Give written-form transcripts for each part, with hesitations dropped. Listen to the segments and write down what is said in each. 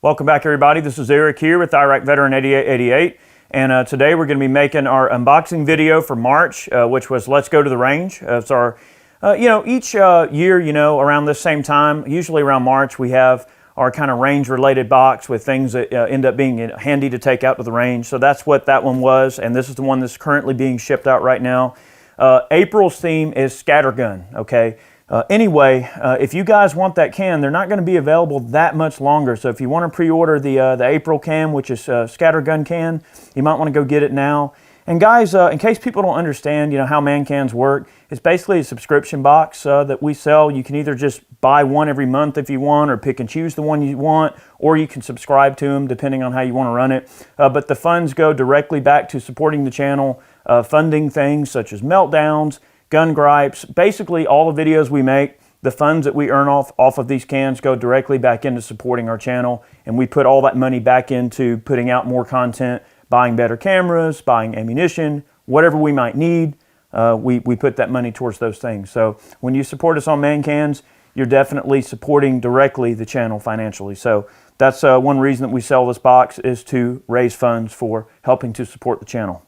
Welcome back, everybody. This is Eric here with IV8888, and today we're going to be making our unboxing video for March, which was Let's Go to the Range. It's our, each year, around this same time, usually around March, we have our kind of range-related box with things that end up being handy to take out to the range. So that's what that one was, and this is the one that's currently being shipped out right now. April's theme is scattergun, okay? Anyway, if you guys want that can, they're not going to be available that much longer. So if you want to pre-order the April can, which is a scattergun can, you might want to go get it now. And guys, in case people don't understand, how man cans work, it's basically a subscription box that we sell. You can either just buy one every month if you want, or pick and choose the one you want, or you can subscribe to them depending on how you want to run it. But the funds go directly back to supporting the channel, funding things such as meltdowns, gun gripes, basically all the videos we make. The funds that we earn off of these cans go directly back into supporting our channel, and we put all that money back into putting out more content, buying better cameras, buying ammunition, whatever we might need. We put that money towards those things. So when you support us on man cans, you're definitely supporting directly the channel financially. So that's one reason that we sell this box, is to raise funds for helping to support the channel.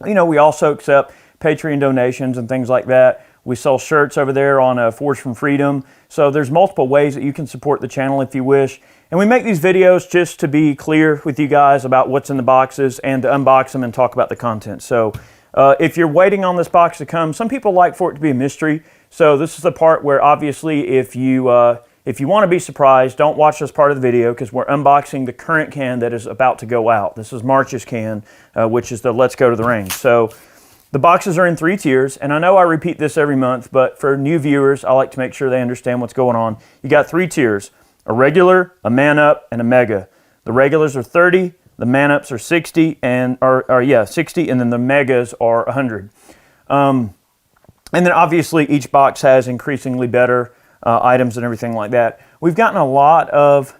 We also accept Patreon donations and things like that. We sell shirts over there on Forge from Freedom. So there's multiple ways that you can support the channel if you wish. And we make these videos just to be clear with you guys about what's in the boxes and to unbox them and talk about the content. So if you're waiting on this box to come, some people like for it to be a mystery. So this is the part where obviously if you want to be surprised, don't watch this part of the video, because we're unboxing the current can that is about to go out. This is March's can, which is the Let's Go to the Range. So the boxes are in 3 tiers, and I know I repeat this every month, but for new viewers, I like to make sure they understand what's going on. You got 3 tiers: a regular, a man up, and a mega. The regulars are 30, the man ups are 60, and 60, and then the megas are 100. And then obviously each box has increasingly better items and everything like that. We've gotten a lot of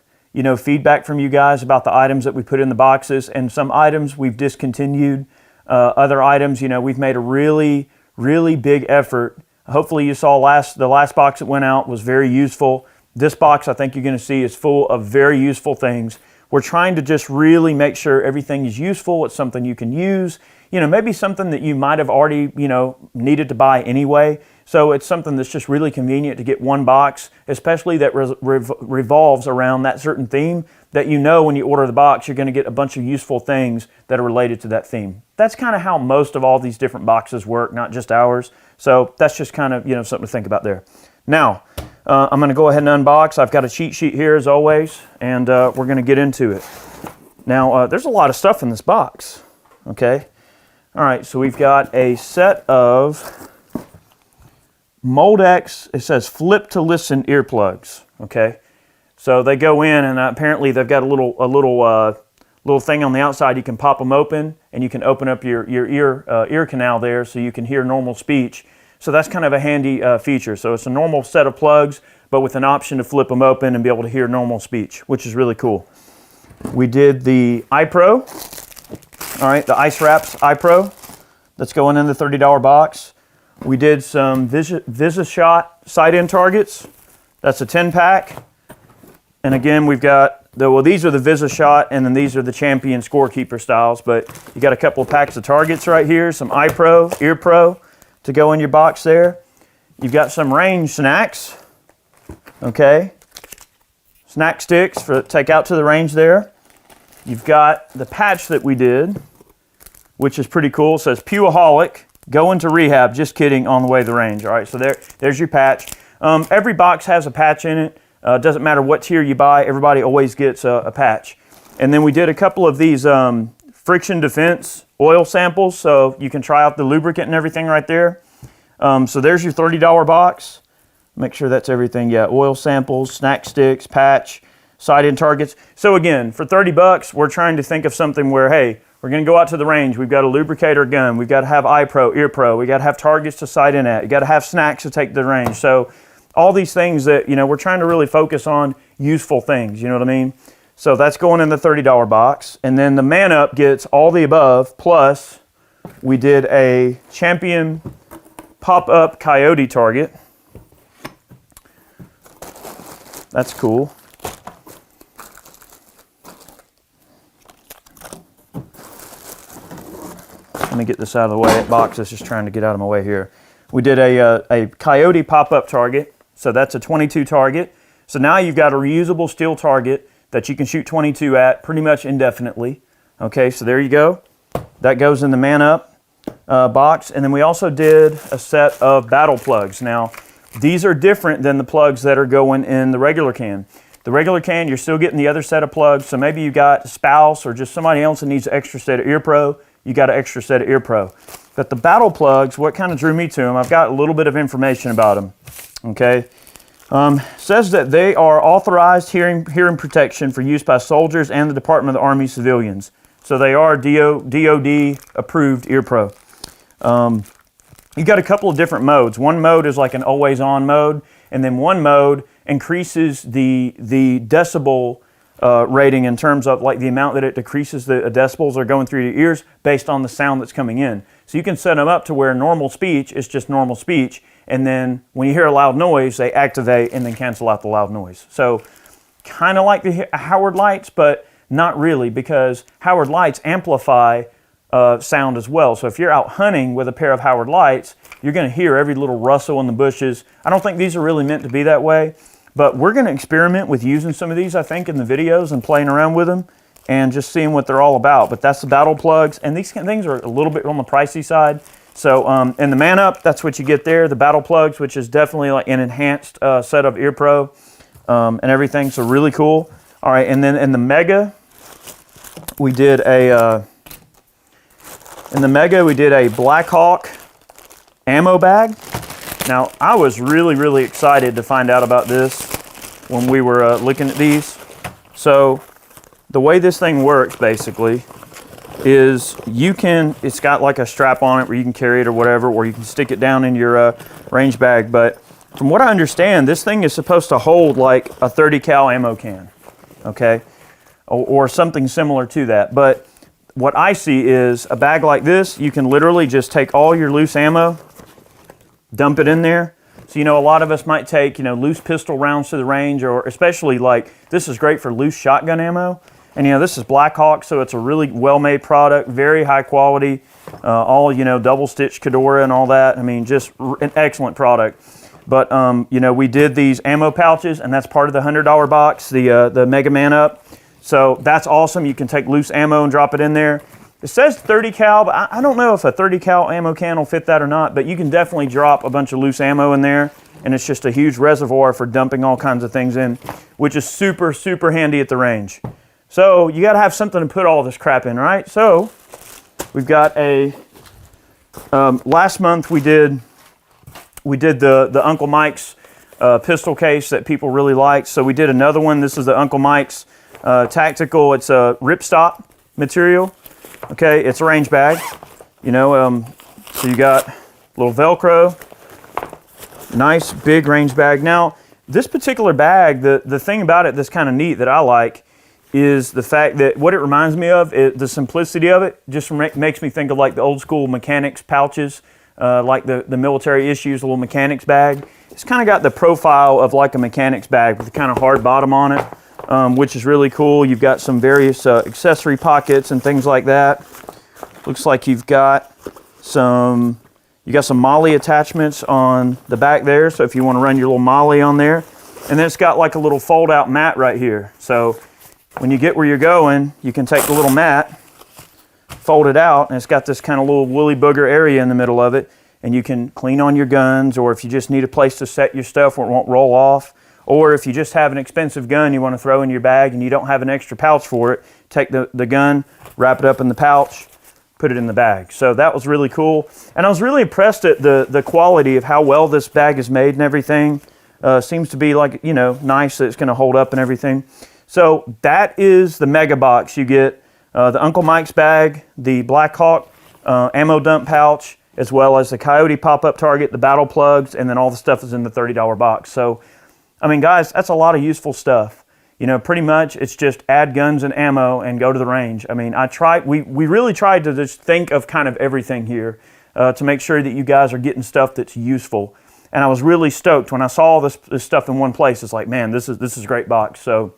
feedback from you guys about the items that we put in the boxes, and some items we've discontinued. Other items, we've made a really, really big effort. Hopefully you saw the last box that went out was very useful. This box, I think you're going to see, is full of very useful things. We're trying to just really make sure everything is useful. It's something you can use. Maybe something that you might have already, needed to buy anyway. So it's something that's just really convenient to get one box, especially that revolves around that certain theme, that when you order the box, you're going to get a bunch of useful things that are related to that theme. That's kind of how most of all these different boxes work, not just ours. So that's just kind of, something to think about there. Now, I'm going to go ahead and unbox. I've got a cheat sheet here as always, and we're going to get into it. Now, there's a lot of stuff in this box, okay? All right, so we've got a set of Moldex, it says flip to listen earplugs, okay? So they go in, and apparently they've got a little thing on the outside. You can pop them open, and you can open up your ear canal there so you can hear normal speech. So that's kind of a handy feature. So it's a normal set of plugs, but with an option to flip them open and be able to hear normal speech, which is really cool. We did the iPro, all right, the Ice Wraps iPro. That's going in the $30 box. We did some VisiShot sight-in targets. That's a 10-pack. And again, we've got, these are the VisiShot, and then these are the Champion Scorekeeper styles, but you got a couple of packs of targets right here, some iPro, EarPro to go in your box there. You've got some range snacks, okay? Snack sticks for take out to the range there. You've got the patch that we did, which is pretty cool. It says Pewaholic, go into rehab, just kidding, on the way to the range. All right, so there's your patch. Every box has a patch in it. Doesn't matter what tier you buy, everybody always gets a patch. And then we did a couple of these friction defense oil samples, so you can try out the lubricant and everything right there. So there's your $30 box. Make sure that's everything. Yeah, oil samples, snack sticks, patch, sight-in targets. So again, for 30 bucks, we're trying to think of something where, hey, we're going to go out to the range. We've got to lubricate our gun. We've got to have iPro, EarPro. We've got to have targets to sight in at. You got to have snacks to take to the range. So all these things that, we're trying to really focus on useful things, you know what I mean? So that's going in the $30 box. And then the Man Up gets all the above, plus we did a Champion pop-up coyote target. That's cool. let me get this out of the way. Box is just trying to get out of my way here. We did a Coyote pop-up target. So that's a 22 target. So now you've got a reusable steel target that you can shoot 22 at pretty much indefinitely. Okay, so there you go. That goes in the man up box. And then we also did a set of battle plugs. Now, these are different than the plugs that are going in the regular can. The regular can, you're still getting the other set of plugs. So maybe you got a spouse or just somebody else that needs an extra set of ear pro. You got an extra set of ear pro. But the battle plugs, what kind of drew me to them, I've got a little bit of information about them. Okay, says that they are authorized hearing protection for use by soldiers and the Department of the Army civilians. So they are DOD approved ear pro. You got a couple of different modes. One mode is like an always on mode, and then one mode increases the decibel rating in terms of like the amount that it decreases the decibels that are going through your ears based on the sound that's coming in. So you can set them up to where normal speech is just normal speech, and then when you hear a loud noise, they activate and then cancel out the loud noise. So kind of like the Howard lights, but not really, because Howard lights amplify sound as well. So if you're out hunting with a pair of Howard lights, you're going to hear every little rustle in the bushes. I don't think these are really meant to be that way, but we're going to experiment with using some of these, I think, in the videos and playing around with them and just seeing what they're all about. But that's the battle plugs, and these kind of things are a little bit on the pricey side. So in the man up, that's what you get there. The battle plugs, which is definitely like an enhanced set of ear pro and everything. So really cool. All right, and then in the Mega, we did a Blackhawk ammo bag. Now, I was really excited to find out about this when we were looking at these. So the way this thing works basically is it's got like a strap on it where you can carry it or whatever, or you can stick it down in your range bag. But from what I understand, this thing is supposed to hold like a 30 cal ammo can, okay? Or something similar to that. But what I see is a bag like this, you can literally just take all your loose ammo, dump it in there. So, a lot of us might take, loose pistol rounds to the range, or especially like, this is great for loose shotgun ammo. And, this is Blackhawk, so it's a really well-made product, very high quality, all, double stitch Kedora and all that. I mean, just an excellent product. But, we did these ammo pouches, and that's part of the $100 box, the Mega Man Up. So that's awesome. You can take loose ammo and drop it in there. It says 30 cal, but I don't know if a 30 cal ammo can will fit that or not, but you can definitely drop a bunch of loose ammo in there, and it's just a huge reservoir for dumping all kinds of things in, which is super handy at the range. So you got to have something to put all this crap in, right? So we've got last month we did the Uncle Mike's pistol case that people really liked. So we did another one. This is the Uncle Mike's tactical. It's a ripstop material. Okay, it's a range bag. So you got a little Velcro, nice big range bag. Now, this particular bag, the thing about it that's kind of neat that I like is the fact that what it reminds me of, the simplicity of it just makes me think of like the old school mechanics pouches, like the military issues, a little mechanics bag. It's kind of got the profile of like a mechanics bag with a kind of hard bottom on it, which is really cool. You've got some various accessory pockets and things like that. Looks like you got some MOLLE attachments on the back there, so if you want to run your little MOLLE on there. And then it's got like a little fold out mat right here. So when you get where you're going, you can take the little mat, fold it out, and it's got this kind of little woolly booger area in the middle of it, and you can clean on your guns, or if you just need a place to set your stuff where it won't roll off, or if you just have an expensive gun you want to throw in your bag and you don't have an extra pouch for it, take the gun, wrap it up in the pouch, put it in the bag. So that was really cool. And I was really impressed at the quality of how well this bag is made and everything. Seems to be like, nice that it's going to hold up and everything. So that is the Mega Box. You get the Uncle Mike's bag, the Blackhawk ammo dump pouch, as well as the Coyote pop-up target, the battle plugs, and then all the stuff is in the $30 box. So, I mean, guys, that's a lot of useful stuff. Pretty much it's just add guns and ammo and go to the range. I mean, we really tried to just think of kind of everything here to make sure that you guys are getting stuff that's useful. And I was really stoked when I saw all this stuff in one place. It's like, man, this is a great box. So,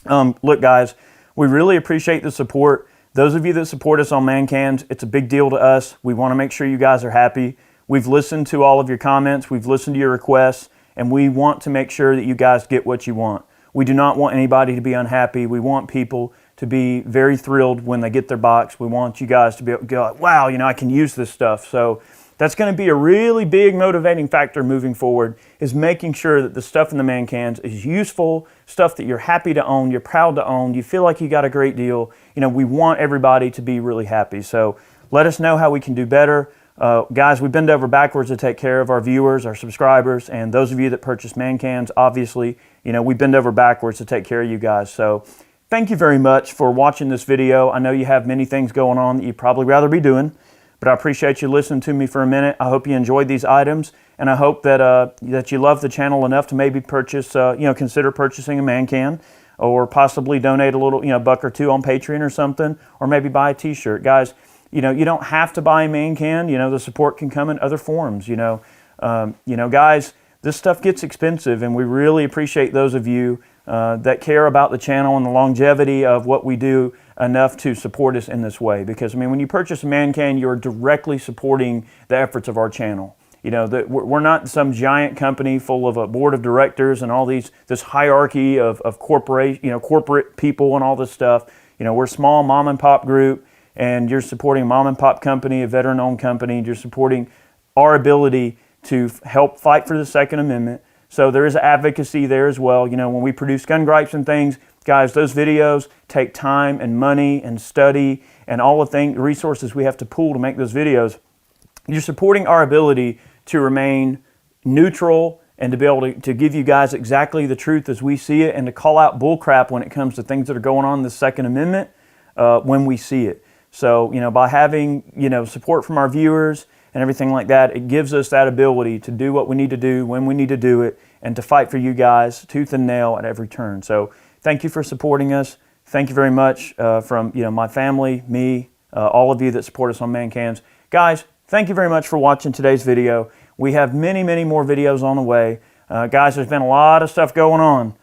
look, guys, we really appreciate the support. Those of you that support us on Man Cans, it's a big deal to us. We want to make sure you guys are happy. We've listened to all of your comments. We've listened to your requests, and we want to make sure that you guys get what you want. We do not want anybody to be unhappy. We want people to be very thrilled when they get their box. We want you guys to be able to go, wow, I can use this stuff. So that's going to be a really big motivating factor moving forward, is making sure that the stuff in the Man Cans is useful, stuff that you're happy to own, you're proud to own, you feel like you got a great deal. We want everybody to be really happy. So let us know how we can do better. Guys, we bend over backwards to take care of our viewers, our subscribers, and those of you that purchase Man Cans, obviously, we bend over backwards to take care of you guys. So thank you very much for watching this video. I know you have many things going on that you'd probably rather be doing, but I appreciate you listening to me for a minute. I hope you enjoyed these items, and I hope that that you love the channel enough to maybe purchase, consider purchasing a Man Can, or possibly donate a little, $1 or $2 on Patreon or something, or maybe buy a t-shirt. Guys, you don't have to buy a Man Can. The support can come in other forms. Guys, this stuff gets expensive, and we really appreciate those of you that care about the channel and the longevity of what we do enough to support us in this way. Because, when you purchase a Man Can, you're directly supporting the efforts of our channel. We're not some giant company full of a board of directors and all this hierarchy of corporate people and all this stuff. We're a small mom and pop group, and you're supporting a mom and pop company, a veteran-owned company. You're supporting our ability to help fight for the Second Amendment. So there is advocacy there as well. When we produce gun gripes and things, guys, those videos take time and money and study and all the resources we have to pool to make those videos. You're supporting our ability to remain neutral and to be able to give you guys exactly the truth as we see it, and to call out bullcrap when it comes to things that are going on in the Second Amendment when we see it. So, by having, support from our viewers and everything like that, it gives us that ability to do what we need to do when we need to do it, and to fight for you guys tooth and nail at every turn. So thank you for supporting us. Thank you very much from my family, me, all of you that support us on Man Cans. Guys, thank you very much for watching today's video. We have many, many more videos on the way. Guys, there's been a lot of stuff going on.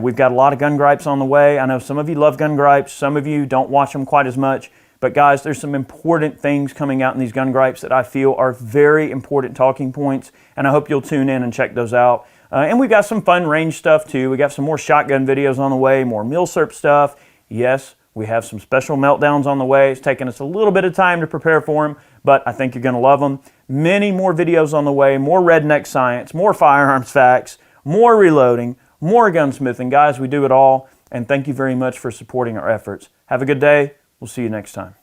We've got a lot of gun gripes on the way. I know some of you love gun gripes. Some of you don't watch them quite as much. But guys, there's some important things coming out in these gun gripes that I feel are very important talking points, and I hope you'll tune in and check those out. And we've got some fun range stuff too. We got some more shotgun videos on the way, more MilSerp stuff. Yes, we have some special meltdowns on the way. It's taken us a little bit of time to prepare for them, but I think you're going to love them. Many more videos on the way, more redneck science, more firearms facts, more reloading, more gunsmithing. Guys, we do it all, and thank you very much for supporting our efforts. Have a good day. We'll see you next time.